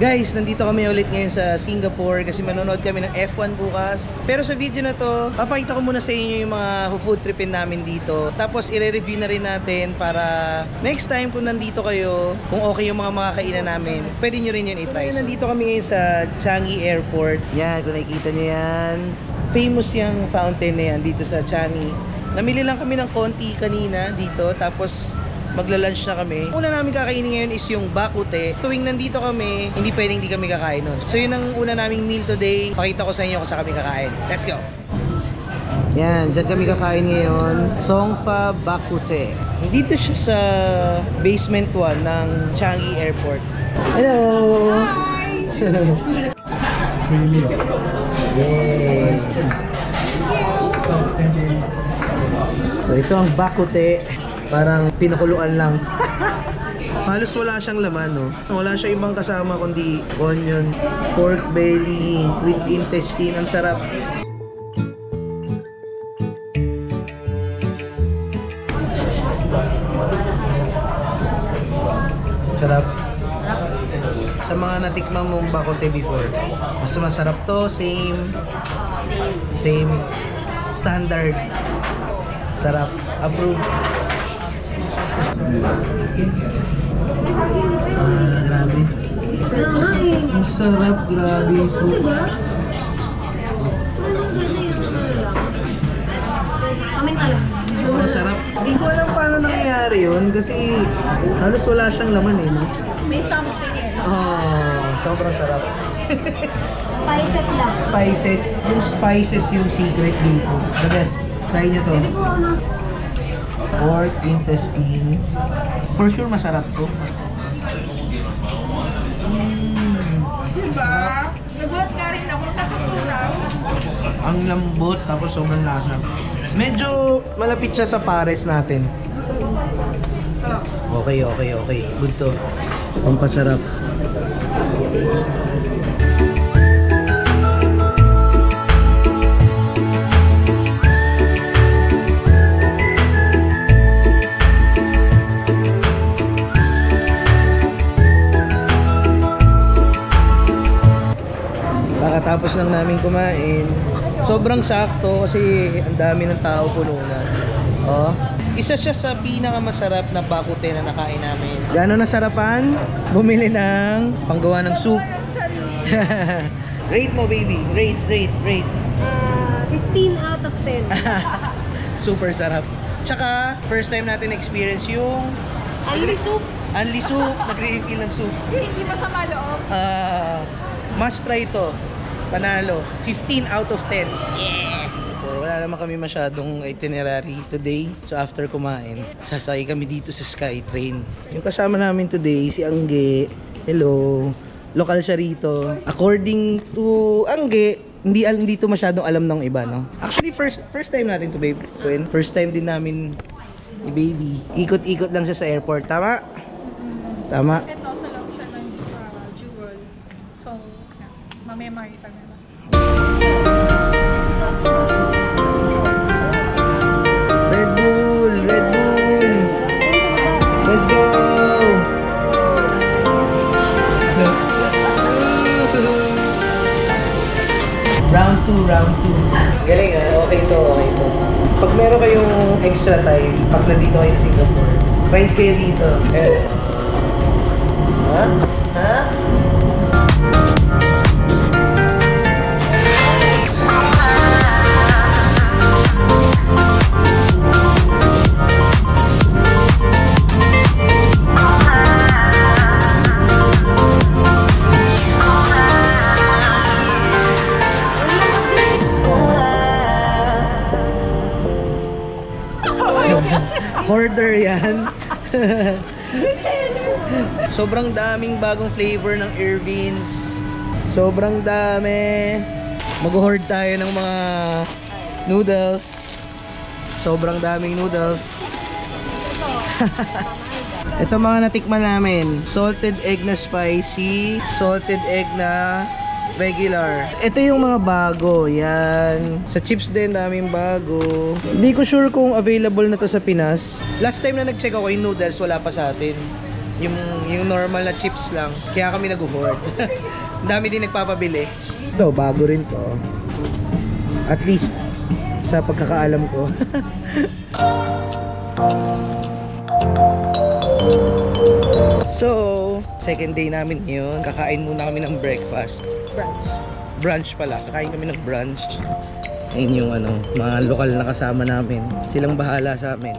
Guys, nandito kami ulit ngayon sa Singapore kasi manonood kami ng F1 bukas. Pero sa video na to, papakita ko muna sa inyo yung mga food tripin namin dito. Tapos i-review na rin natin para next time kung nandito kayo, kung okay yung mga makakainan namin, pwede nyo rin yun i-try. So, nandito kami ngayon sa Changi Airport. Yan, kung nakikita nyo yan. Famous yung fountain na yan dito sa Changi. Namili lang kami ng konti kanina dito, tapos magla-lunch na kami. Una namin kakainin ngayon is yung bakute. Tuwing nandito kami, hindi pwedeng hindi kami kakain nun. So yun ang una naming meal today. Pakita ko sa inyo kung saan kami kakain. Let's go! Yan, dyan kami kakain ngayon. Songfa Bakute. Dito siya sa basement 1 ng Changi Airport. Hello! Hi! Yay! So ito ang bakute. Parang pinakuluan lang. Halos wala siyang laman, no? Wala siya ibang kasama kundi onion, pork belly, with intestine. Ang sarap. Sarap. Sa mga natikmang mong bakute before, mas masarap to. Same. Standard. Sarap. Approved. Grabe. Ang sarap, grabe. Ang sarap. Hindi ko alam paano nangyayari yun kasi halos wala siyang laman eh, no? May something eh. Oh, sobrang sarap. Spices lang. Spices. Yung spices yung secret dito. The best. Try nyo to. Pork intestine. For sure masarap to. Diba? Nagulat nga rin ako, nakatulaw. Ang lambot tapos sobrang lasa. Medyo malapit siya sa pares natin. Okay. Good to. Ang pasarap. Tapos lang namin kumain. Sobrang sakto kasi ang dami ng tao, puno na. Oh. Isa siya sa pinakamasarap na bakute na nakain namin. Gano'n nasarapan? Bumili ng panggawa ng soup. Rate mo, baby. Rate. 15 out of 10. Super sarap. Tsaka, first time natin experience yung Only soup. Only soup. Nagre-refill ng soup. Hindi masama loob. Must try to. Panalo. 15 out of 10. Yeah! So, wala naman kami masyadong itinerary today. So after kumain, sasakay kami dito sa Skytrain. Yung kasama namin today, si Angge. Hello. Lokal siya rito. According to Angge, hindi to masyadong alam ng iba, no? Actually, first time natin to, babe. First time din namin ni baby. Ikot-ikot lang siya sa airport. Tama? Tama. Ito sa loob siya ng Jewel. So, mamaya makita nila. Red Bull! Let's go! Round 2. Galing okay to. Pag meron kayong extra time, pag nandito kayo sa Singapore, ride kayo dito. Ha? Order yan. Sobrang daming bagong flavor ng Irvins. Sobrang dami. Mag-hoard tayo ng mga noodles. Sobrang daming noodles. Ito mga natikman namin. Salted egg na spicy, salted egg na regular. Ito yung mga bago. Yan. Sa chips din, daming bago. Hindi ko sure kung available na to sa Pinas. Last time na nag-check ako yung noodles, wala pa sa atin. Yung normal na chips lang. Kaya kami nag-hoard. Ang dami din nagpapabili. Ito, bago rin to. At least, sa pagkakaalam ko. So, second day namin yun. Kakain muna kami ng breakfast. Brunch pala. Kakain kami ng brunch. Ayun yung mga lokal na kasama namin. Silang bahala sa amin.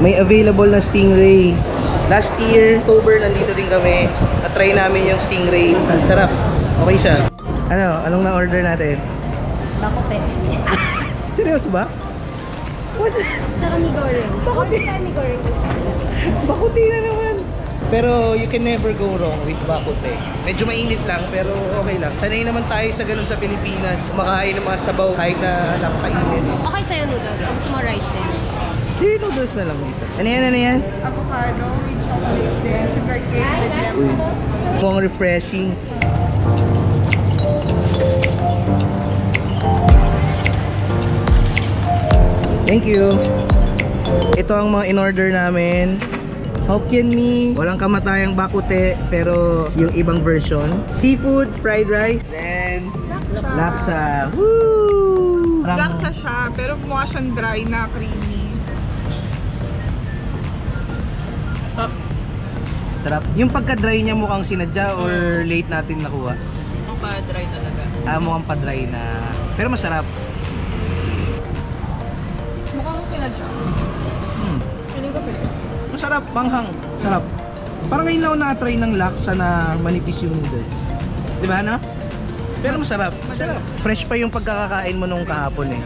May available na stingray. Last year, October, nandito din kami. Na-try namin yung stingray. Sarap. Okay siya. Anong na-order natin? Bakote. Seryoso ba? What? Tsaka mi goreng. Bakote. Mi goreng. Bakote na naman. Pero you can never go wrong with bakote. Medyo mainit lang, pero okay lang. Sanay naman tayo sa ganun sa Pilipinas. Kumakain ng mga sabaw kahit na napakainit. Okay sa'yo noodles. Ang gusto mo rice din. Hindi, noodles na lang isa. Ano yan? Avocado with chocolate din. Sugar cane with lemon. Mukhang refreshing. Thank you. Ito ang mga in-order namin. Hokkien mee, walang kamatayang bakute, pero yung ibang version. Seafood, fried rice, then laksa. Woo! Laksa siya, pero mukha siyang dry na creamy. Sarap. Yung pagka-dry niya mukhang sinadya or late natin nakuha? Mukhang pa-dry talaga. Mukhang pa-dry na. Pero masarap. Mukhang sinadya. Feeling ko feeling. Masarap, manghang. Sarap. Parang ngayon lang ako na-try ng laksa na manipis yung noodles. Di ba, no? Pero masarap. Masarap. Fresh pa yung pagkakakain mo nung kahapon eh.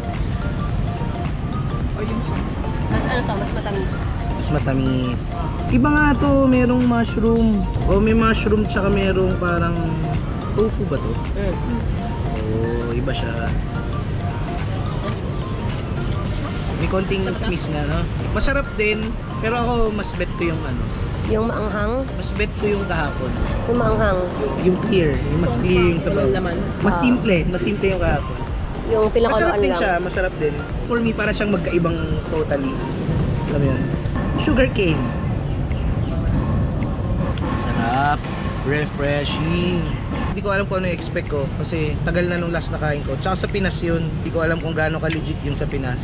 O yun siya. Mas matamis. Mas matamis. Iba nga to, merong mushroom. O may mushroom tsaka merong parang tofu ba to? Oo, iba siya. May konting tamis nga, no? Masarap din, pero ako mas bet ko yung Yung maanghang? mas bet ko yung kahapon. Yung maanghang. Yung clear, yung mas clear yung sabaw. Mas simple yung kahapon. Yung Masarap pinakuluan din lang. siya, masarap din. For me, para siyang magkaibang totally. Alam mo yun? Sugar cane. Sarap. Refreshing. Hindi ko alam kung ano yung expect ko kasi tagal na nung last na kain ko. Tsaka sa Pinas yun. Hindi ko alam kung gaano ka-legit yung sa Pinas.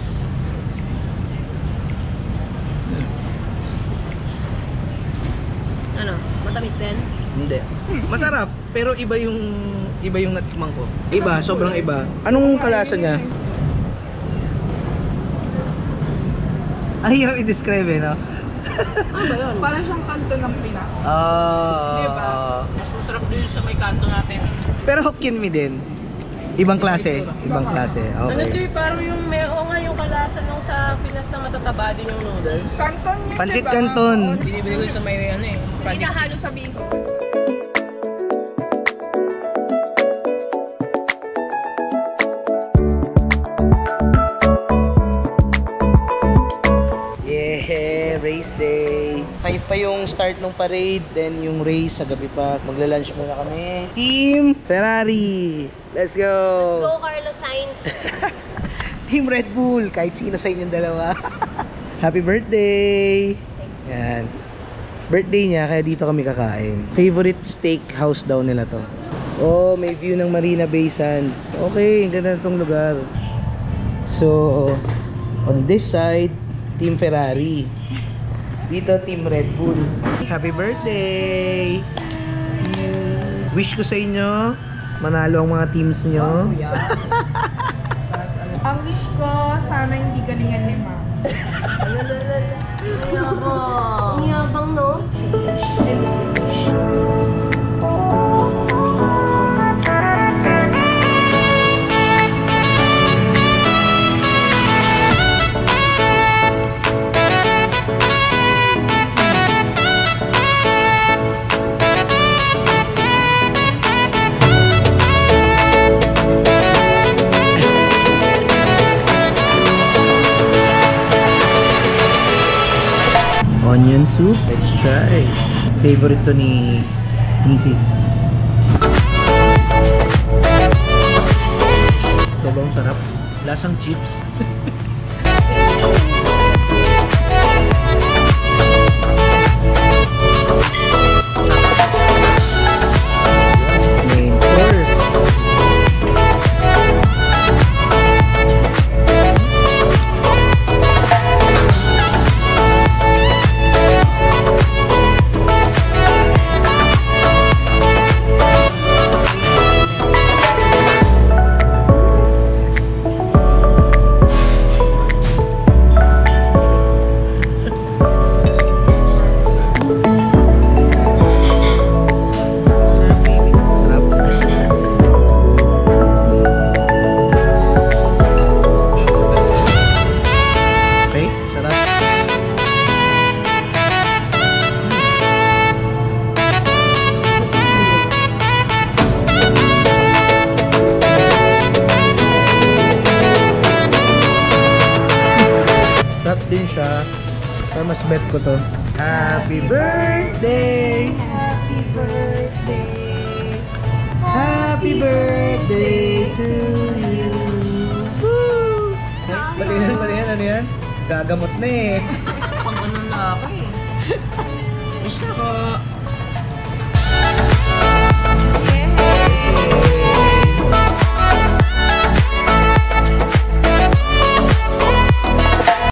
Ano? Matamis din? Hindi. Masarap, pero iba yung natikman ko. Iba, sobrang iba. Anong kalasa niya? Ang hirap i-describe eh, no? Ano ba yun? Parang siyang kanto ng Pinas. Diba? Mas masarap din sa may kanto natin. Pero Hokkien mee din. Ibang klase. Ibang klase. Ano Okay. parang yung yung kalasa nung sa Pinas na matataba din yung noodles. Canton yun, Pansit diba? Canton. Binibili ko sa may Hindi nahalo sa biko. Yeah, race day. 5 pa yung start ng parade, then yung race sa gabi pa. Magla-lunch muna kami. Team Ferrari. Let's go. Go Carlos Sainz! Team Red Bull. Kahit sino sa inyong dalawa. Happy birthday. Yan. Birthday niya, kaya dito kami kakain. Favorite steakhouse daw nila to. Oh, may view ng Marina Bay Sands. Okay, ganda na itong lugar. So, on this side, Team Ferrari. Dito, Team Red Bull. Happy birthday! Wish ko sa inyo, manalo ang mga teams nyo. Ang wish ko, sana hindi galingan ni Max. Ang yabang, no? soup. Let's try. Favorite to ni Mrs. Sobrang sarap. Lasang chips. Main course. Din siya. Pero mas bet ko to. Happy birthday! Happy birthday! Happy birthday to you! Woo! Ano yan? Ano yan? Gagamot na eh. Pang ganun na ako eh. Wish na ko.